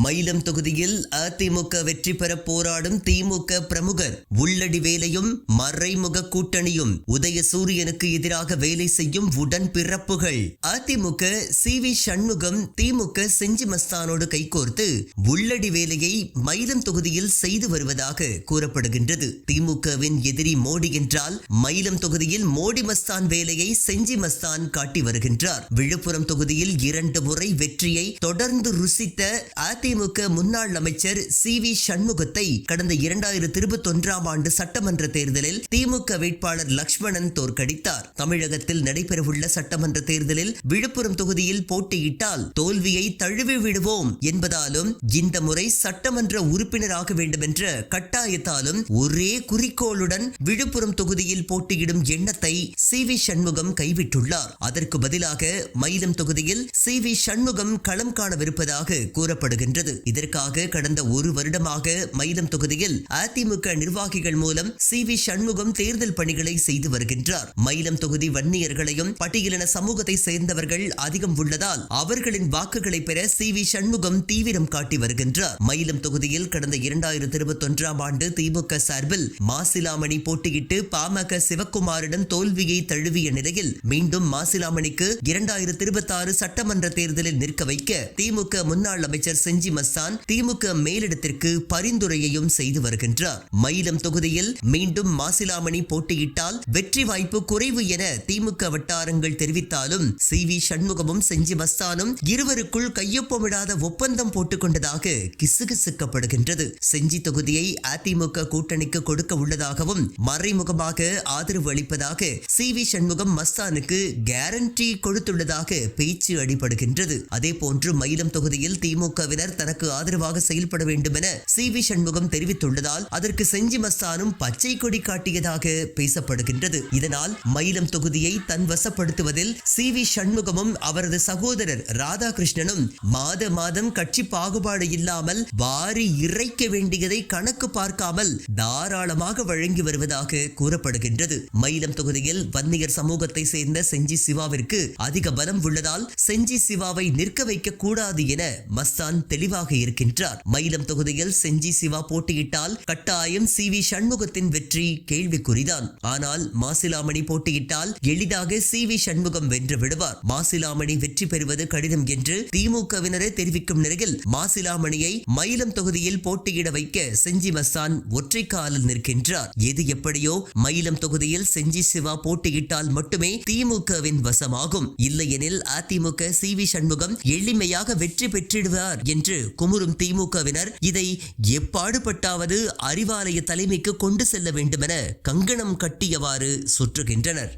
மயிலம் தொகுதியில் அதிமுக வெற்றி பெற போராடும் திமுக பிரமுகர். உள்ளடி வேலையும் மறைமுக கூட்டணியும். உதயசூரியனுக்கு எதிராக வேலை செய்யும் உடன்பிறப்புகள். அதிமுக சி.வி. சண்முகம் திமுக செஞ்சி மஸ்தானோடு கைகோர்த்து உள்ளடி வேலையை மயிலம் தொகுதியில் செய்து வருவதாக கூறப்படுகின்றது. திமுகவின் எதிரி மோடி என்றால் மயிலம் தொகுதியில் மோடி மஸ்தான் வேலையை செஞ்சி மஸ்தான் காட்டி வருகின்றார். விழுப்புரம் தொகுதியில் 2 முறை வெற்றியை தொடர்ந்து ருசித்த அதிமுக முன்னாள் அமைச்சர் சி.வி. சண்முகத்தை கடந்த 2021ஆம் ஆண்டு சட்டமன்ற தேர்தலில் திமுக வேட்பாளர் லக்ஷ்மணன் தோற்கடித்தார். தமிழகத்தில் நடைபெறவுள்ள சட்டமன்ற தேர்தலில் விழுப்புரம் தொகுதியில் போட்டியிட்டால் தோல்வியை தழுவி விடுவோம் என்பதாலும் இந்த முறை சட்டமன்ற உறுப்பினராக வேண்டும் என்ற கட்டாயத்தாலும் ஒரே குறிக்கோளுடன் விழுப்புரம் தொகுதியில் போட்டியிடும் எண்ணத்தை சி.வி. சண்முகம் கைவிட்டுள்ளார். அதற்கு பதிலாக மயிலம் தொகுதியில் சி.வி. சண்முகம் களம் காணவிருப்பதாக கூறப்படுகின்றது. இதற்காக கடந்த 1 வருடமாக மயிலம் தொகுதியில் அதிமுக நிர்வாகிகள் மூலம் சி.வி. சண்முகம் தேர்தல் பணிகளை செய்து வருகின்றார். மயிலம் தொகுதி வன்னியர்களையும் பட்டியலின சமூகத்தை சேர்ந்தவர்கள் அதிகம் உள்ளதால் அவர்களின் வாக்குகளை பெற சி.வி. சண்முகம் தீவிரம் காட்டி வருகின்றார். மயிலம் தொகுதியில் கடந்த 2021ஆம் ஆண்டு திமுக சார்பில் மாசிலாமணி போட்டியிட்டு பாமக சிவக்குமாரிடம் தோல்வியை தழுவிய நிலையில் மீண்டும் மாசிலாமணிக்கு 2026 சட்டமன்ற தேர்தலில் நிற்க வைக்க திமுக முன்னாள் அமைச்சர் செஞ்சி மஸ்தான் திமுக மேலிடத்திற்கு பரிந்துரையையும் செய்து வருகின்றார். மயிலம் தொகுதியில் மீண்டும் மாசிலாமணி போட்டியிட்டால் வெற்றி வாய்ப்பு குறைவு என திமுக வட்டாரங்கள் தெரிவித்தாலும் சி.வி. சண்முகமும் செஞ்சி மஸ்தானும் இருவருக்குள் கையொப்பமிடாத ஒப்பந்தம் போட்டுக் கொண்டதாக கிசுகிசுக்கப்படுகின்றது. செஞ்சி தொகுதியை அதிமுக கூட்டணிக்கு கொடுக்க உள்ளதாகவும் மறைமுகமாக ஆதரவு அளிப்பதாக சி.வி. சண்முகம் மஸ்தானுக்கு கேரண்டி கொடுத்துள்ளதாக பேச்சு அடிபடுகின்றது. அதே போன்று மயிலம் தொகுதியில் திமுகவினர் தனக்கு ஆதரவாக செயல்பட வேண்டும் என சி.வி. சண்முகம் தெரிவித்துள்ளதால் அதற்கு செஞ்சி மஸ்தானும் பச்சை கொடி காட்டியதாக பேசப்படுகின்றது. இதனால் மயிலம் தொகுதியை தன் வசப்படுத்துவதில் சி.வி. சண்முகமும் அவரது சகோதரர் ராதாகிருஷ்ணனும் மாதம் கட்சி பாகுபாடு இல்லாமல் வாரி இறைக்க வேண்டியதை கணக்கு பார்க்காமல் தாராளமாக வழங்கி வருவதாக கூறப்படுகின்றது. மயிலம் தொகுதியில் வன்னியர் சமூகத்தை சேர்ந்த செஞ்சி சிவாவிற்கு அதிக பலம் உள்ளதால் செஞ்சி சிவாவை நிற்க வைக்க கூடாது என மஸ்தான் தெளிவாக இருக்கின்றார். மயிலம் தொகுதியில் செஞ்சி சிவா போட்டியிட்டால் கட்டாயம் சி.வி. சண்முகத்தின் வெற்றி கேள்விக்குறிதான். ஆனால் மாசிலாமணி போட்டியிட்டால் எளிதாக சி.வி. சண்முகம் வென்று விடுவார். மாசிலாமணி வெற்றி பெறுவது கடினம் என்று திமுகவினரே தெரிவிக்கும் நிலையில் மாசிலாமணியை மயிலம் தொகுதியில் போட்டியிட வைக்க செஞ்சி மஸ்தான் ஒற்றை காலில் நிற்கின்றார். எது எப்படியோ மயிலம் தொகுதியில் செஞ்சி சிவா போட்டியிட்டால் மட்டுமே திமுகவின் வசமாகும். இல்லையெனில் அதிமுக சி.வி. சண்முகம் எளிமையாக வெற்றி பெற்றிடுவார் என்று குமுறும் திமுகவினர் இதை எப்பாடுபட்டாவது அறிவாலய தலைமைக்கு கொண்டு செல்ல வேண்டுமென கங்கணம் கட்டியவாறு சுற்றுகின்றனர்.